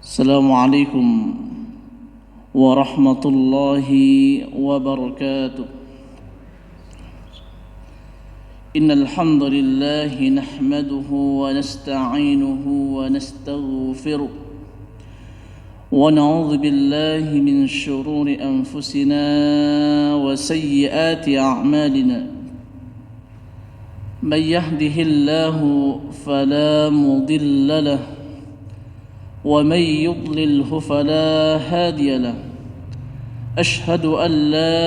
السلام عليكم ورحمة الله وبركاته. إن الحمد لله نحمده ونستعينه ونستغفره ونعوذ بالله من شرور أنفسنا وسيئات أعمالنا. من يهده الله فلا مضل له ومن يضلله فلا هادي له. أشهد أن لا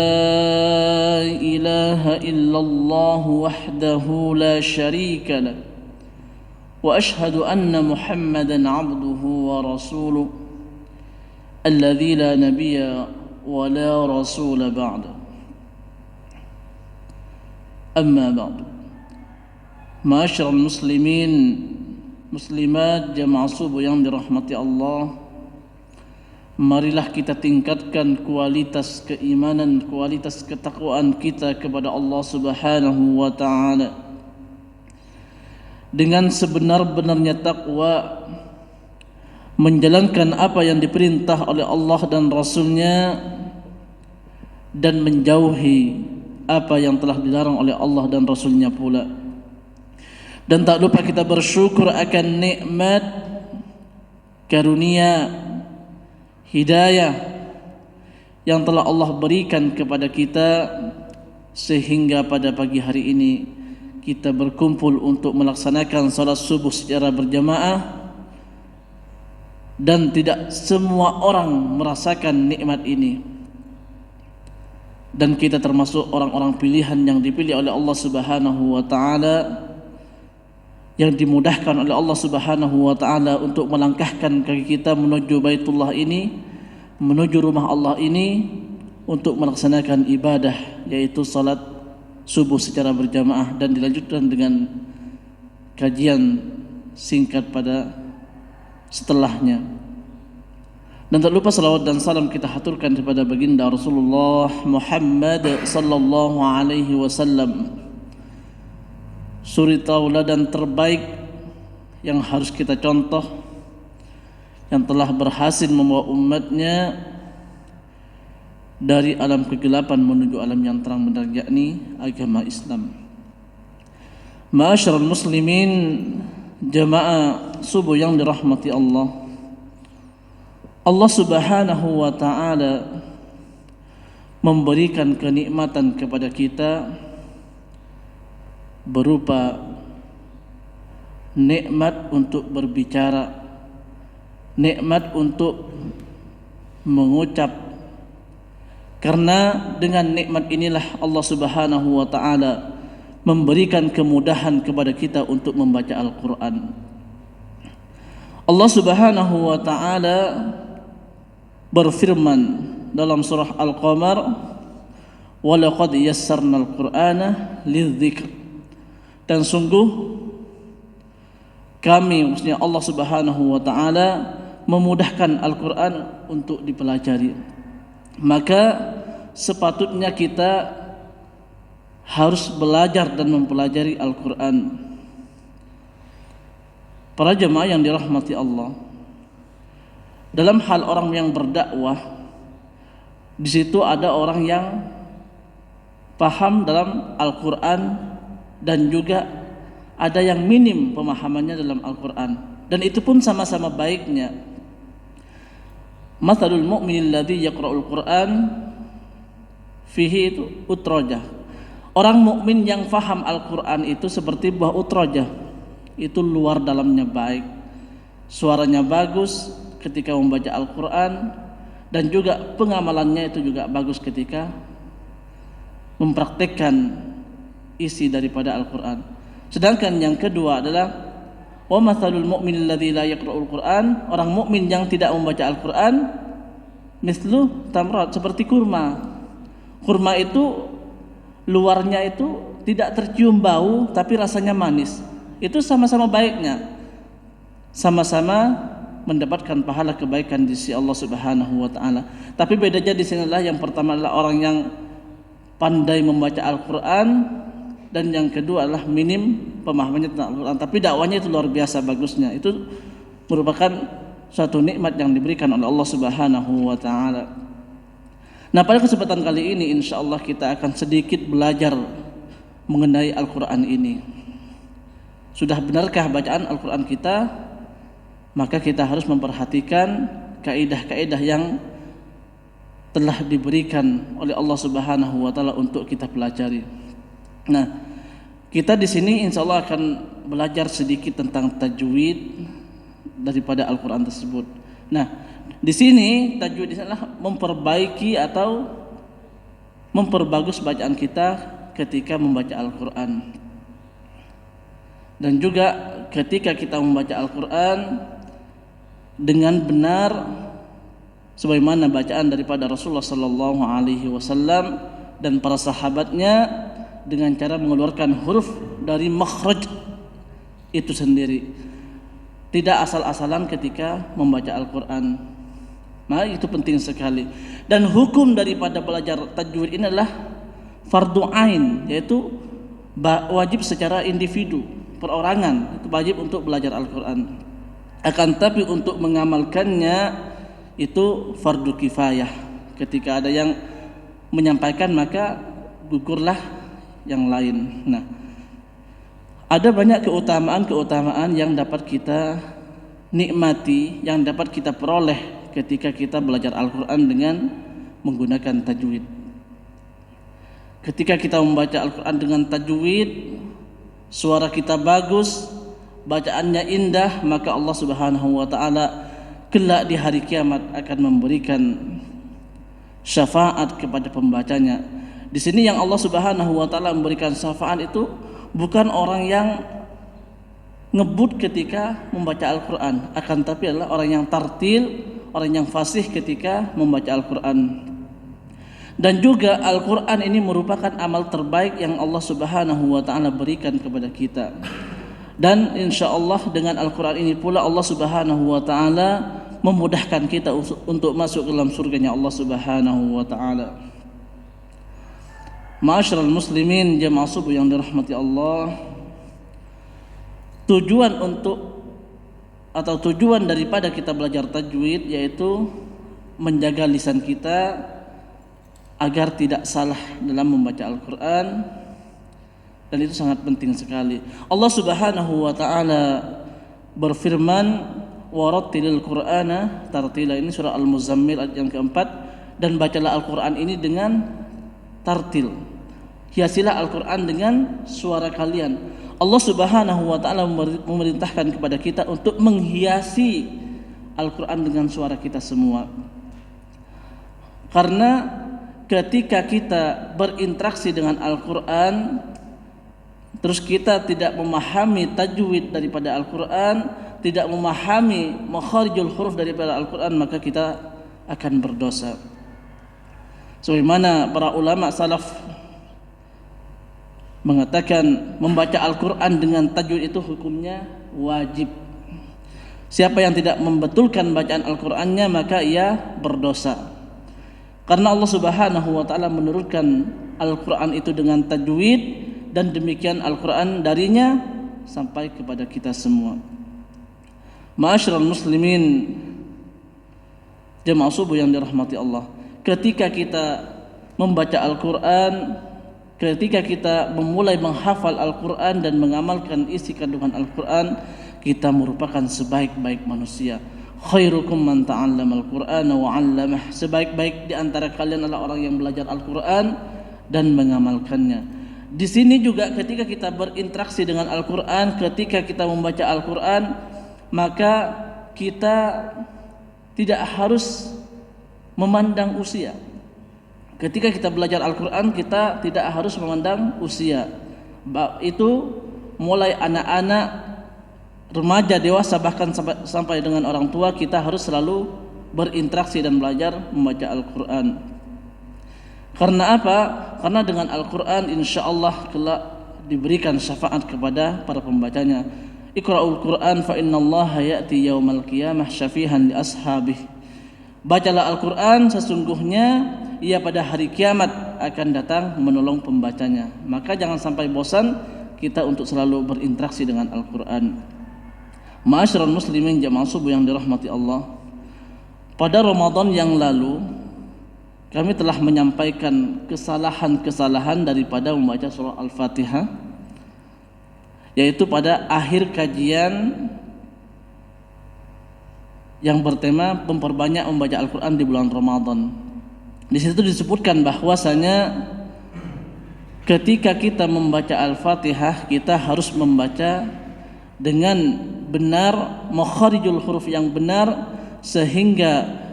إله إلا الله وحده لا شريك له وأشهد أن محمدا عبده ورسوله الذي لا نبي ولا رسول بعده. أما بعد، معاشر المسلمين muslimat jamaah subuh yang dirahmati Allah, marilah kita tingkatkan kualitas keimanan, kualitas ketakwaan kita kepada Allah Subhanahu wa taala dengan sebenar-benarnya takwa, menjalankan apa yang diperintah oleh Allah dan Rasul-Nya dan menjauhi apa yang telah dilarang oleh Allah dan Rasul-Nya pula. Dan tak lupa kita bersyukur akan nikmat karunia hidayah yang telah Allah berikan kepada kita, sehingga pada pagi hari ini kita berkumpul untuk melaksanakan salat subuh secara berjamaah. Dan tidak semua orang merasakan nikmat ini, dan kita termasuk orang-orang pilihan yang dipilih oleh Allah Subhanahu wa taala, yang dimudahkan oleh Allah Subhanahu wa taala untuk melangkahkan kaki kita menuju Baitullah ini, menuju rumah Allah ini, untuk melaksanakan ibadah yaitu salat subuh secara berjamaah dan dilanjutkan dengan kajian singkat pada setelahnya. Dan tak lupa salawat dan salam kita haturkan kepada baginda Rasulullah Muhammad sallallahu alaihi wasallam, suri tauladan terbaik yang harus kita contoh, yang telah berhasil membawa umatnya dari alam kegelapan menuju alam yang terang benar, yakni agama Islam. Ma'asyiral muslimin, jamaah subuh yang dirahmati Allah, Allah Subhanahu wa taala memberikan kenikmatan kepada kita berupa nikmat untuk berbicara, nikmat untuk mengucap. Karena dengan nikmat inilah Allah Subhanahu wa taala memberikan kemudahan kepada kita untuk membaca Al-Qur'an. Allah Subhanahu wa taala berfirman dalam surah Al-Qamar, "Wa laqad yassarna al-Qur'ana lidzikr." Dan sungguh kami, maksudnya Allah Subhanahu wa taala, memudahkan Al-Qur'an untuk dipelajari. Maka sepatutnya kita harus belajar dan mempelajari Al-Qur'an. Para jemaah yang dirahmati Allah, dalam hal orang yang berdakwah, di situ ada orang yang paham dalam Al-Qur'an dan juga ada yang minim pemahamannya dalam Al-Qur'an, dan itu pun sama-sama baiknya. Mathalul mu'minil ladzi yaqra'ul Qur'an fihi itu utrajah. Orang mukmin yang faham Al-Qur'an itu seperti buah utrajah, itu luar dalamnya baik, suaranya bagus ketika membaca Al-Qur'an, dan juga pengamalannya itu juga bagus ketika mempraktikkan isi daripada Al-Qur'an. Sedangkan yang kedua adalah wa mathalul mu'minil ladzi la yaqra'ul Qur'an, orang mukmin yang tidak membaca Al-Qur'an, mislu tamrat, seperti kurma. Kurma itu luarnya itu tidak tercium bau tapi rasanya manis. Itu sama-sama baiknya, sama-sama mendapatkan pahala kebaikan di sisi Allah Subhanahu wa taala. Tapi bedanya di sinilah, yang pertama adalah orang yang pandai membaca Al-Qur'an, dan yang kedua adalah minim pemahamannya tentang Al-Quran, tapi dakwanya itu luar biasa bagusnya. Itu merupakan suatu nikmat yang diberikan oleh Allah Subhanahu wa taala. Nah, pada kesempatan kali ini insyaallah kita akan sedikit belajar mengenai Al-Quran ini. Sudah benarkah bacaan Al-Quran kita? Maka kita harus memperhatikan kaidah-kaidah yang telah diberikan oleh Allah Subhanahu wa taala untuk kita pelajari. Nah, kita di sini insyaallah akan belajar sedikit tentang tajwid daripada Al-Quran tersebut. Nah, di sini tajwid adalah memperbaiki atau memperbagus bacaan kita ketika membaca Al-Quran. Dan juga ketika kita membaca Al-Quran dengan benar sebagaimana bacaan daripada Rasulullah sallallahu alaihi wasallam dan para sahabatnya, dengan cara mengeluarkan huruf dari makhraj itu sendiri. Tidak asal-asalan ketika membaca Al-Quran. Nah, itu penting sekali. Dan hukum daripada belajar tajwid ini adalah fardu ain, yaitu wajib secara individu, perorangan, itu wajib untuk belajar Al-Quran. Akan tapi untuk mengamalkannya itu fardu kifayah. Ketika ada yang menyampaikan maka gugurlah yang lain. Nah, ada banyak keutamaan yang dapat kita nikmati, yang dapat kita peroleh ketika kita belajar Al-Quran dengan menggunakan tajwid. Ketika kita membaca Al-Quran dengan tajwid, suara kita bagus, bacaannya indah, maka Allah Subhanahu wa taala kelak di hari kiamat akan memberikan syafaat kepada pembacanya. Di sini yang Allah Subhanahu wa taala memberikan syafaat itu bukan orang yang ngebut ketika membaca Al-Quran, akan tapi adalah orang yang tartil, orang yang fasih ketika membaca Al-Quran. Dan juga Al-Quran ini merupakan amal terbaik yang Allah Subhanahu wa taala berikan kepada kita. Dan insyaallah dengan Al-Quran ini pula Allah Subhanahu wa taala memudahkan kita untuk masuk ke dalam surganya Allah Subhanahu wa taala. Ma'asyiral muslimin, jamaah subuh yang dirahmati Allah, tujuan daripada kita belajar tajwid yaitu menjaga lisan kita agar tidak salah dalam membaca Al-Quran, dan itu sangat penting sekali. Allah Subhanahu wa taala berfirman, warattilil Qur'ana tartila. Ini surah Al-Muzammil ayat yang keempat. Dan bacalah Al-Quran ini dengan tartil, hiasilah Al-Quran dengan suara kalian. Allah Subhanahu wa taala memerintahkan kepada kita untuk menghiasi Al-Quran dengan suara kita semua. Karena ketika kita berinteraksi dengan Al-Quran terus kita tidak memahami tajwid daripada Al-Quran, tidak memahami makharijul huruf daripada Al-Quran, maka kita akan berdosa. Sebagaimana para ulama salaf mengatakan membaca Al-Quran dengan tajwid itu hukumnya wajib. Siapa yang tidak membetulkan bacaan Al-Qurannya maka ia berdosa. Karena Allah Subhanahu wa taala menurunkan Al-Quran itu dengan tajwid, dan demikian Al-Quran darinya sampai kepada kita semua. Ma'asyiral muslimin, jemaah subuh yang dirahmati Allah, ketika kita membaca Al-Quran, ketika kita memulai menghafal Al-Quran dan mengamalkan isi kandungan Al-Quran, kita merupakan sebaik-baik manusia. Khairukum man ta'allama Al-Qur'ana wa 'allamah. Sebaik-baik di antara kalian adalah orang yang belajar Al-Quran dan mengamalkannya. Di sini juga ketika kita berinteraksi dengan Al-Quran, ketika kita membaca Al-Quran, maka kita tidak harus memandang usia. Ketika kita belajar Al-Quran, kita tidak harus memandang usia. Itu mulai anak-anak, remaja, dewasa, bahkan sampai dengan orang tua, kita harus selalu berinteraksi dan belajar membaca Al-Quran. Karena apa? Karena dengan Al-Quran insyaallah kelak diberikan syafaat kepada para pembacanya. Iqra'ul Quran fa innallaha ya'ti yaumal qiyamah syafihan li ashabih. Bacalah Al-Quran, sesungguhnya ia pada hari kiamat akan datang menolong pembacanya. Maka jangan sampai bosan kita untuk selalu berinteraksi dengan Al-Quran. Ma'asyiral muslimin jamaah subuh yang dirahmati Allah, pada Ramadan yang lalu kami telah menyampaikan kesalahan-kesalahan daripada membaca surah Al-Fatihah, yaitu pada akhir kajian yang bertema memperbanyak membaca Al-Quran di bulan Ramadan. Di situ disebutkan bahwasanya ketika kita membaca Al-Fatihah, kita harus membaca dengan benar, makharijul huruf yang benar, sehingga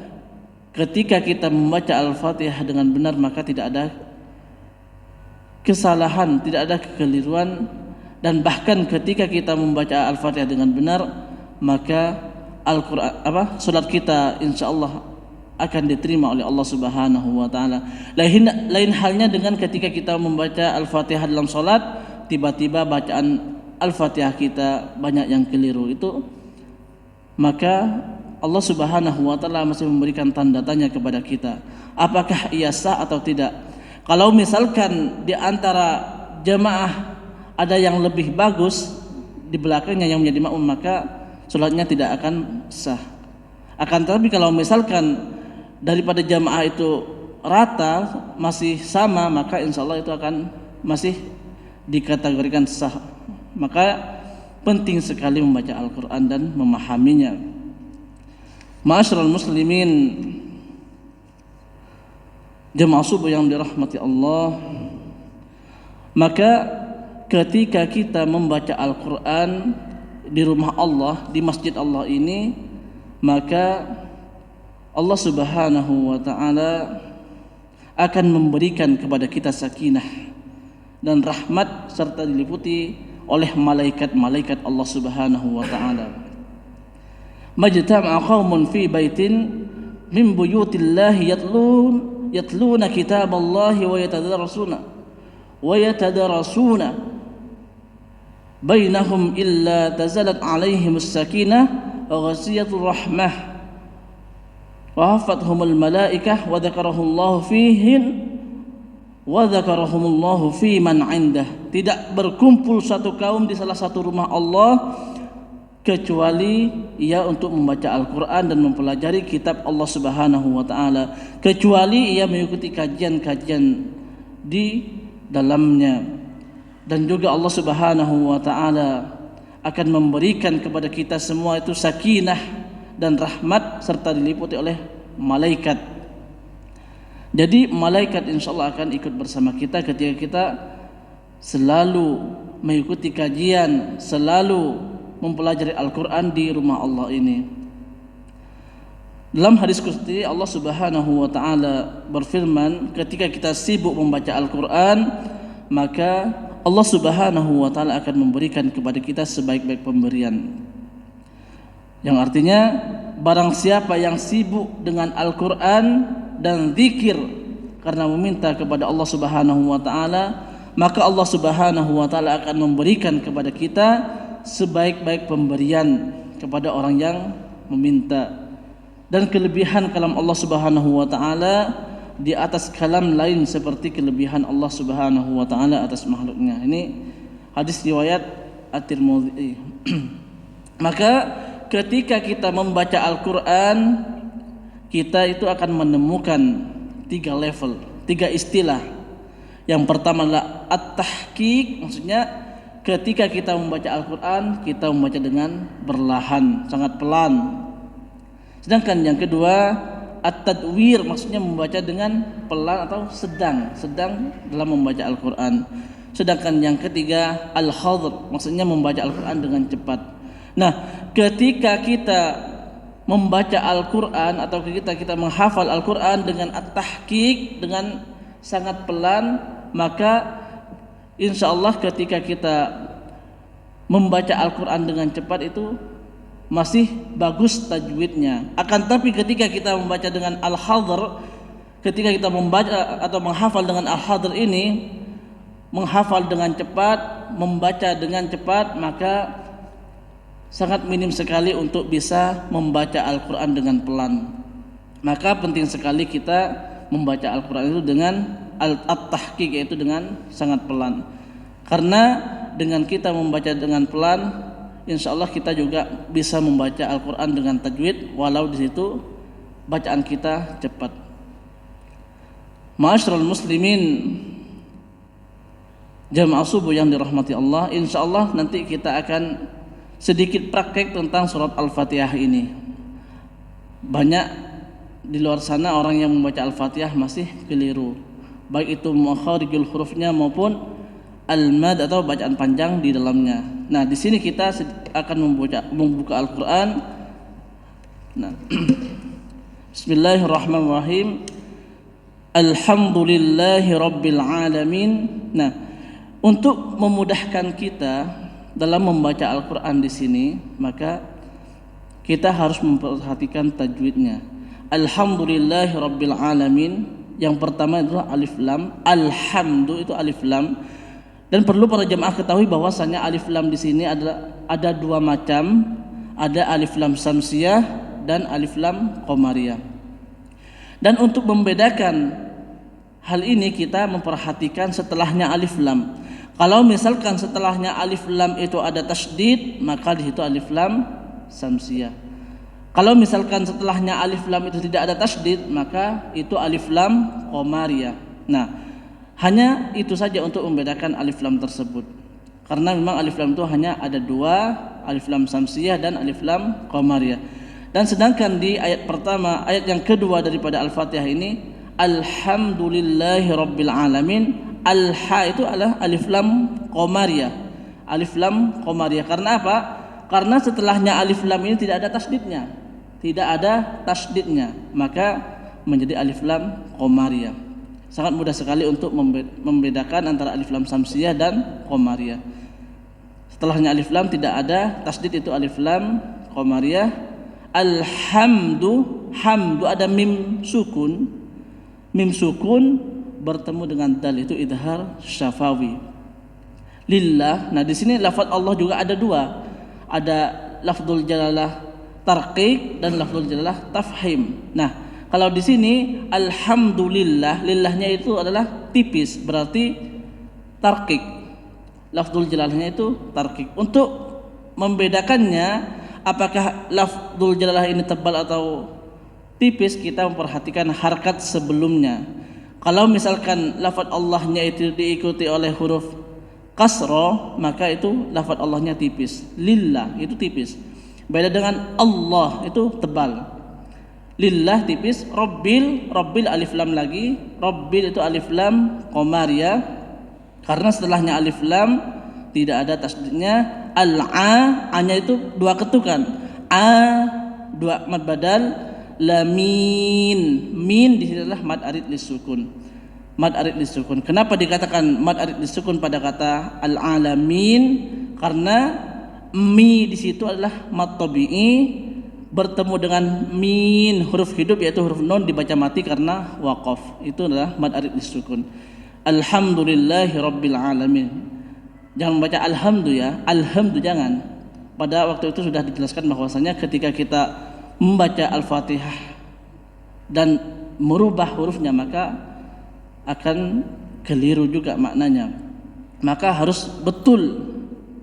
ketika kita membaca Al-Fatihah dengan benar maka tidak ada kesalahan, tidak ada kekeliruan. Dan bahkan ketika kita membaca Al-Fatihah dengan benar, maka Al-Quran salat kita insyaallah akan diterima oleh Allah Subhanahu wa taala. Lain halnya dengan ketika kita membaca Al-Fatihah dalam salat, tiba-tiba bacaan Al-Fatihah kita banyak yang keliru, itu maka Allah Subhanahu wa taala masih memberikan tanda tanya kepada kita, apakah ia sah atau tidak. Kalau misalkan di antara jamaah ada yang lebih bagus di belakangnya yang menjadi makmum, maka salatnya tidak akan sah. Akan tetapi kalau misalkan daripada jamaah itu rata masih sama, maka insyaallah itu akan masih dikategorikan sah. Maka penting sekali membaca Al-Quran dan memahaminya. Ma'asyiral muslimin jamaah subuh yang dirahmati Allah, maka ketika kita membaca Al-Quran di rumah Allah, di masjid Allah ini, maka Allah Subhanahu wa taala akan memberikan kepada kita sakinah dan rahmat serta diliputi oleh malaikat-malaikat Allah Subhanahu wa taala. Majtama'a qaumun fi baitin min buyutillahi yatluna kitaballahi wa yatadarasuna bainahum illa tazalat alaihimus sakinah wa ghasiyatur rahmah wa hafathumul malaikah wa dzakarahullahu fi man indah. Tidak berkumpul satu kaum di salah satu rumah Allah kecuali ia untuk membaca Al-Quran dan mempelajari kitab Allah Subhanahu wa taala, kecuali ia mengikuti kajian-kajian di dalamnya. Dan juga Allah Subhanahu wa taala akan memberikan kepada kita semua itu sakinah dan rahmat serta diliputi oleh malaikat. Jadi malaikat insyaallah akan ikut bersama kita ketika kita selalu mengikuti kajian, selalu mempelajari Al-Quran di rumah Allah ini. Dalam hadis qudsi Allah Subhanahu wa taala berfirman, ketika kita sibuk membaca Al-Quran, maka Allah Subhanahu wa taala akan memberikan kepada kita sebaik-baik pemberian. Yang artinya barang siapa yang sibuk dengan Al-Quran dan zikir karena meminta kepada Allah Subhanahu wa taala, maka Allah Subhanahu wa taala akan memberikan kepada kita sebaik-baik pemberian kepada orang yang meminta. Dan kelebihan kalam Allah Subhanahu wa taala di atas kalam lain seperti kelebihan Allah Subhanahu wa taala atas makhluknya. Ini hadis riwayat At-Tirmidzi. Maka ketika kita membaca Al-Quran, kita itu akan menemukan 3 level, 3 istilah. Yang pertama adalah at-tahqiq, maksudnya ketika kita membaca Al-Quran, kita membaca dengan perlahan, sangat pelan. Sedangkan yang kedua at-tadwir, maksudnya membaca dengan pelan atau sedang dalam membaca Al-Quran. Sedangkan yang ketiga al-hadr, maksudnya membaca Al-Quran dengan cepat. Nah, ketika kita membaca Al-Quran atau kita menghafal Al-Quran dengan at-tahqiq, dengan sangat pelan, maka insyaallah ketika kita membaca Al-Quran dengan cepat itu masih bagus tajwidnya. Akan tapi ketika kita membaca dengan al-hadr, ketika kita membaca atau menghafal dengan al-hadr ini, menghafal dengan cepat, membaca dengan cepat, maka sangat minim sekali untuk bisa membaca Al-Quran dengan pelan. Maka penting sekali kita membaca Al-Quran itu dengan at-tahqiq, yaitu dengan sangat pelan. Karena dengan kita membaca dengan pelan, insya Allah kita juga bisa membaca Al-Quran dengan tajwid, walau di situ bacaan kita cepat. Ma'asyiral muslimin, jamaah subuh yang dirahmati Allah, insya Allah nanti kita akan sedikit praktek tentang surat Al-Fatihah ini. Banyak di luar sana orang yang membaca Al-Fatihah masih keliru, baik itu makharijul hurufnya maupun al-mad atau bacaan panjang di dalamnya. Nah, di sini kita akan membuka Al-Quran. Nah, Bismillahirrahmanirrahim. Alhamdulillahi Rabbil Alamin. Nah, untuk memudahkan kita dalam membaca Al-Quran di sini, maka kita harus memperhatikan tajwidnya. Alhamdulillahi Rabbil Alamin. Yang pertama adalah alif lam. Alhamdu itu alif lam. Dan perlu para jemaah ketahui bahwasanya alif lam di sini ada dua macam, ada alif lam samsiyah dan alif lam qamariyah. Dan untuk membedakan hal ini kita memperhatikan setelahnya alif lam. Kalau misalkan setelahnya alif lam itu ada tasydid, maka di situ alif lam samsiyah. Kalau misalkan setelahnya alif lam itu tidak ada tasydid, maka itu alif lam qamariyah. Nah, hanya itu saja untuk membedakan alif lam tersebut. Karena memang alif lam itu hanya ada dua, alif lam samsiyah dan alif lam qamariyah. Dan sedangkan di ayat pertama, ayat yang kedua daripada Al-Fatihah ini, Alhamdulillahi Rabbil Alamin, al-ha itu adalah alif lam qamariyah. Alif lam qamariyah. Karena apa? Karena setelahnya alif lam ini tidak ada tasydidnya. Tidak ada tasydidnya, maka menjadi alif lam qamariyah. Sangat mudah sekali untuk membedakan antara alif lam samsiyah dan qamariyah. Setelahnya alif lam tidak ada tasydid, itu alif lam qamariyah. Alhamdu, hamdu ada mim sukun. Mim sukun bertemu dengan dal, itu idhar syafawi. Lillah. Nah, di sini lafaz Allah juga ada dua. Ada lafzul jalalah tarqiq dan lafzul jalalah tafhim. Nah, kalau di sini alhamdulillah, lillahnya itu adalah tipis, berarti tarqiq. Lafzul jalalahnya itu tarqiq. Untuk membedakannya apakah lafzul jalalah ini tebal atau tipis, kita memperhatikan harkat sebelumnya. Kalau misalkan lafaz Allahnya itu diikuti oleh huruf kasra, maka itu lafaz Allahnya tipis. Lillah itu tipis. Beda dengan Allah itu tebal. Lillah tipis. Rabbil alif lam lagi. Rabbil itu alif lam qamariyah. Karena setelahnya alif lam tidak ada tasydidnya. A-nya itu dua ketukan. A dua mad badal. Lamin. Min di sini adalah mad arid lisukun. Mad arid lisukun. Kenapa dikatakan mad arid lisukun pada kata al-alamin? Karena mi di situ adalah mad tabi'i bertemu dengan min, huruf hidup yaitu huruf nun dibaca mati karena waqaf. Itu adalah mad arid lisukun. Alhamdulillahi Rabbil Alamin. Jangan baca alhamdu ya, alhamdu jangan. Pada waktu itu sudah dijelaskan bahwasanya ketika kita membaca Al-Fatihah dan merubah hurufnya, maka akan keliru juga maknanya. Maka harus betul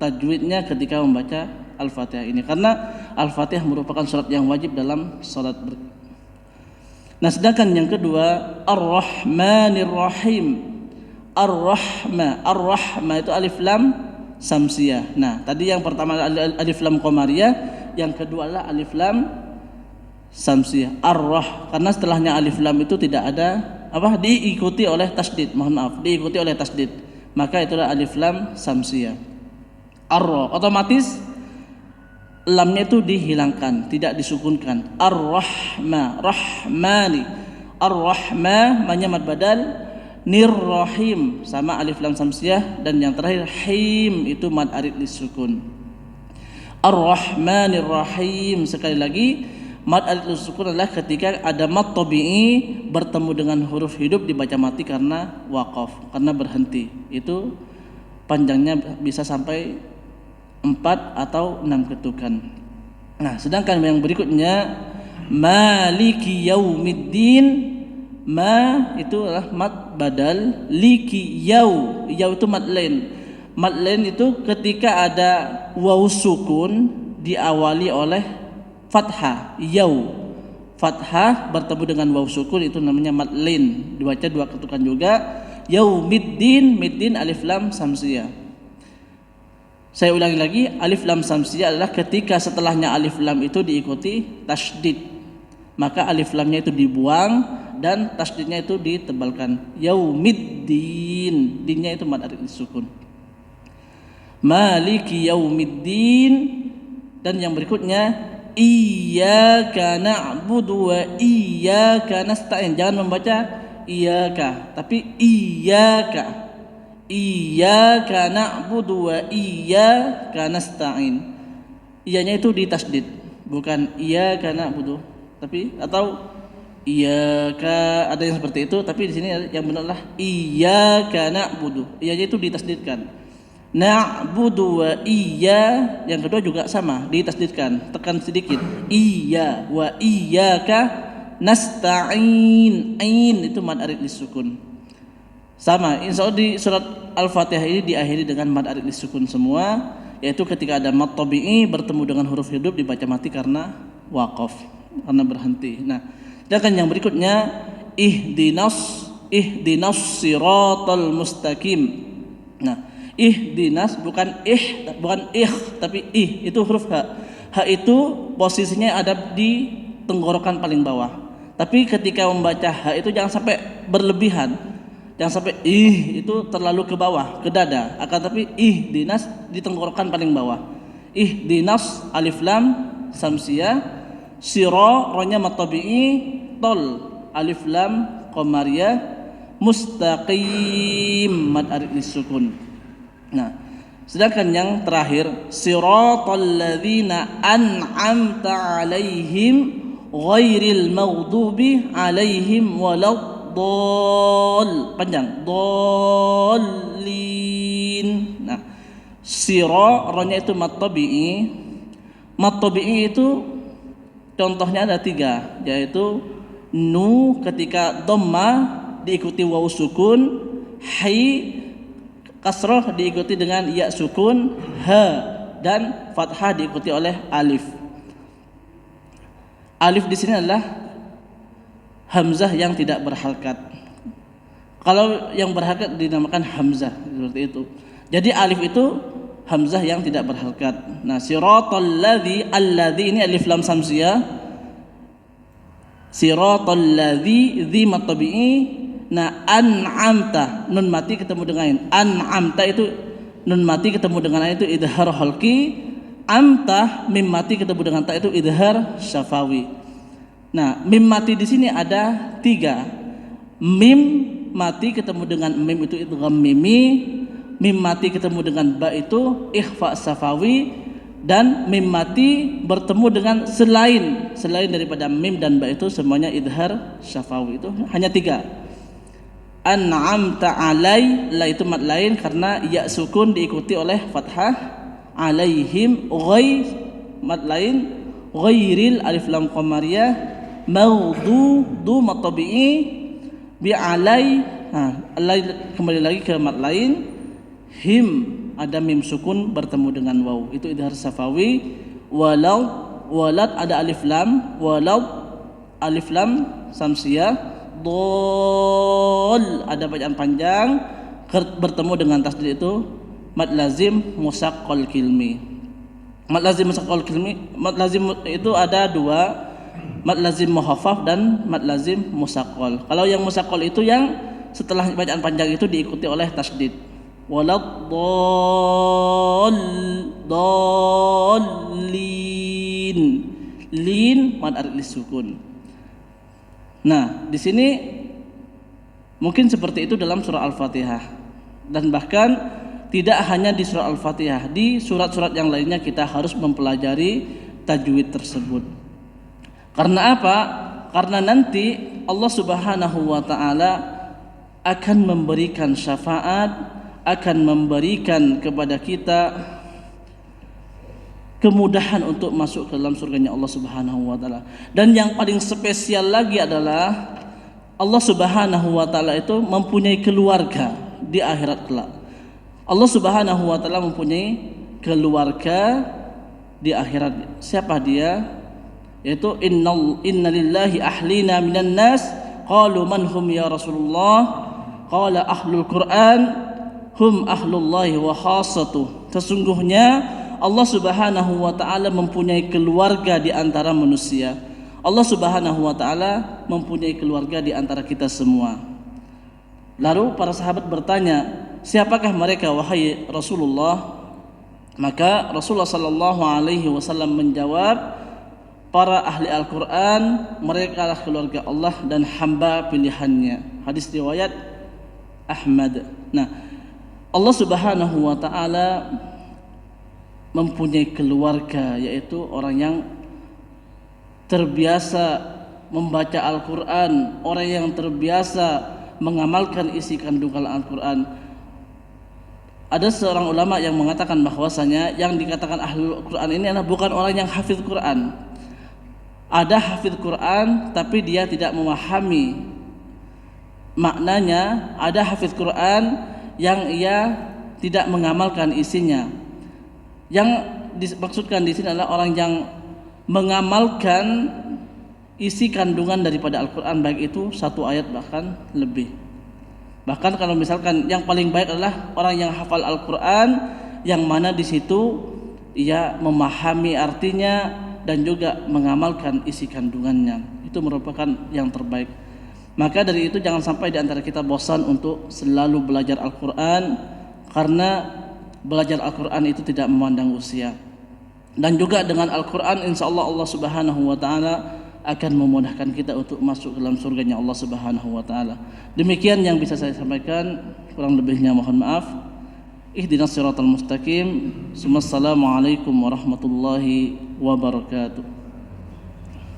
tajwidnya ketika membaca Al-Fatihah ini, karena Al-Fatihah merupakan surat yang wajib dalam salat. Nah, sedangkan yang kedua Ar-Rahmanir Rahim. Ar-Rahma itu alif lam samsiyah. Nah, tadi yang pertama alif lam qamariyah, yang kedua adalah alif lam samsiyah. Karena setelahnya alif lam itu tidak ada diikuti oleh tasydid. Diikuti oleh tasydid. Maka itulah alif lam samsiyah. Otomatis lamnya itu dihilangkan, tidak disukunkan. Rahmani. Ar-Rahma manya mad badal. Nirrahim sama alif lam samsiyah, dan yang terakhir him itu mad arid lisukun. Ar-Rahmanir Rahim, sekali lagi mad arid lisukun adalah ketika ada mad tabi'i bertemu dengan huruf hidup dibaca mati karena waqaf, karena berhenti. Itu panjangnya bisa sampai 4 atau 6 ketukan. Nah, sedangkan yang berikutnya Maliki Yaumiddin. Ma itu adalah mad badal, liki yau itu mad lain. Mad lain itu ketika ada waw sukun diawali oleh fathah, yau. Fathah bertemu dengan waw sukun itu namanya mad lain. Dibaca dua ketukan juga. Yaumiddin, middin alif lam samsiyah. Saya ulangi lagi, alif lam samsiyah adalah ketika setelahnya alif lam itu diikuti tasydid. Maka alif lamnya itu dibuang dan tasydidnya itu ditebalkan. Yaumiddin, dinnya itu mad arid sukun. Maliki yaumiddin, dan yang berikutnya iyyaka na'budu wa iyyaka nasta'in. Jangan membaca iyyaka, tapi iyyaka. Iyyaka na'budu wa iyyaka nasta'in. Iyanya itu ditasydid, bukan iyyaka na'budu, tapi atau iyyaka, ada yang seperti itu, tapi di sini yang benar adalah iyyaka na'budu. Iyanya itu ditasydidkan. Na'budu wa iyya, yang kedua juga sama, ditasydidkan, tekan sedikit. Iyya wa iyyaka nasta'in. Ain itu mad arid lisukun. Sama, insyaallah di surat Al-Fatihah ini diakhiri dengan mad arid lisukun semua, yaitu ketika ada mad tabi'i bertemu dengan huruf hidup dibaca mati karena waqaf, karena berhenti. Nah, sedangkan yang berikutnya ihdinas siratal mustaqim. Nah, ihdinas bukan tapi itu huruf ha. Ha itu posisinya ada di tenggorokan paling bawah. Tapi ketika membaca ha itu jangan sampai berlebihan. Jangan sampai itu terlalu ke bawah, ke dada. Akan tapi ihdinas di tenggorokan paling bawah. Ihdinas alif lam samsiyah, sira ronya mad tabi'i, tol alif lam qamariyah, mustaqim mad arid lisukun. Nah, sedangkan yang terakhir siratal ladzina an'amta 'alaihim ghairil maghdubi 'alaihim waladdallin. Panjang, dallin. Nah, sira ronya itu mad tabi'i. Mad tabi'i itu contohnya ada 3, yaitu nu ketika dhamma diikuti waw sukun, hai kasrah diikuti dengan ya sukun, ha dan fathah diikuti oleh alif. Alif di sini adalah hamzah yang tidak berharkat. Kalau yang berharkat dinamakan hamzah, seperti itu. Jadi alif itu hamzah yang tidak berharkat. Nah, siratal ladzi, alladzi ini alif lam samsiyah. Siratal ladzi, dzi mad tabi'i. Nah, an'amta, nun mati ketemu dengan an'amta itu nun mati ketemu dengan itu idhar halqi. Amta mim mati ketemu dengan ta itu idhar syafawi. Nah, mim mati di sini ada 3. Mim mati ketemu dengan mim itu idgham mimi. Mim mati ketemu dengan ba itu ikhfa safawi, dan mim mati bertemu dengan selain daripada mim dan ba itu semuanya idhar syafawi. Itu hanya 3. An'amta alai, la itu mad lain karena ya sukun diikuti oleh fathah. Alaihim mad lain, ghairil alif lam qamariyah, maghdu mad tabi'i, bi alai. Alai kembali lagi ke mad lain. Him ada mim sukun bertemu dengan waw, itu idhar safawi. Walad ada alif lam, walad alif lam samsiyah. Dol ada bacaan panjang bertemu dengan tasdid itu mad lazim musaqqal kilmi. Mad lazim musaqqal kilmi, mad lazim itu ada 2, mad lazim muhaffaf dan mad lazim musaqqal. Kalau yang musaqqal itu yang setelah bacaan panjang itu diikuti oleh tasdid. Waladdallin, lin mad arid lisukun. Nah, di sini mungkin seperti itu dalam surah Al-Fatihah, dan bahkan tidak hanya di surah Al-Fatihah, di surat-surat yang lainnya kita harus mempelajari tajwid tersebut. Karena apa? Karena nanti Allah Subhanahu wa taala akan memberikan syafaat, akan memberikan kepada kita kemudahan untuk masuk ke dalam surganya Allah Subhanahu wa taala. Dan yang paling spesial lagi adalah Allah Subhanahu wa taala itu mempunyai keluarga di akhirat kelak. Allah Subhanahu wa taala mempunyai keluarga di akhirat. Siapa dia? Yaitu inna lillahi ahlina minan nas qalu man hum ya Rasulullah qala ahlul Quran hum ahlullahi wa khassatuh. Sesungguhnya Allah Subhanahu wa taala mempunyai keluarga di antara manusia. Allah Subhanahu wa taala mempunyai keluarga di antara kita semua. Lalu para sahabat bertanya, siapakah mereka wahai Rasulullah? Maka Rasulullah sallallahu alaihi wasallam menjawab, para ahli Al-Qur'an, mereka adalah keluarga Allah dan hamba pilihannya. Hadis riwayat Ahmad. Nah, Allah Subhanahu wa taala mempunyai keluarga, yaitu orang yang terbiasa membaca Al-Qur'an, orang yang terbiasa mengamalkan isi kandungan Al-Qur'an. Ada seorang ulama yang mengatakan bahwasanya yang dikatakan ahlul Quran ini adalah bukan orang yang hafidz Quran. Ada hafidz Quran tapi dia tidak memahami maknanya. Ada hafidz Quran yang ia tidak mengamalkan isinya. Yang dimaksudkan di sini adalah orang yang mengamalkan isi kandungan daripada Al-Quran, baik itu satu ayat bahkan lebih. Bahkan kalau misalkan yang paling baik adalah orang yang hafal Al-Quran, yang mana di situ ia memahami artinya dan juga mengamalkan isi kandungannya. Itu merupakan yang terbaik. Maka dari itu jangan sampai di antara kita bosan untuk selalu belajar Al-Quran, karena belajar Al-Quran itu tidak memandang usia. Dan juga dengan Al-Quran insya Allah Allah Subhanahu wa ta'ala akan memudahkan kita untuk masuk ke dalam surganya Allah Subhanahu wa taala. Demikian yang bisa saya sampaikan, kurang lebihnya mohon maaf. Ihdinas siratal mustaqim. Assalamualaikum warahmatullahi wabarakatuh.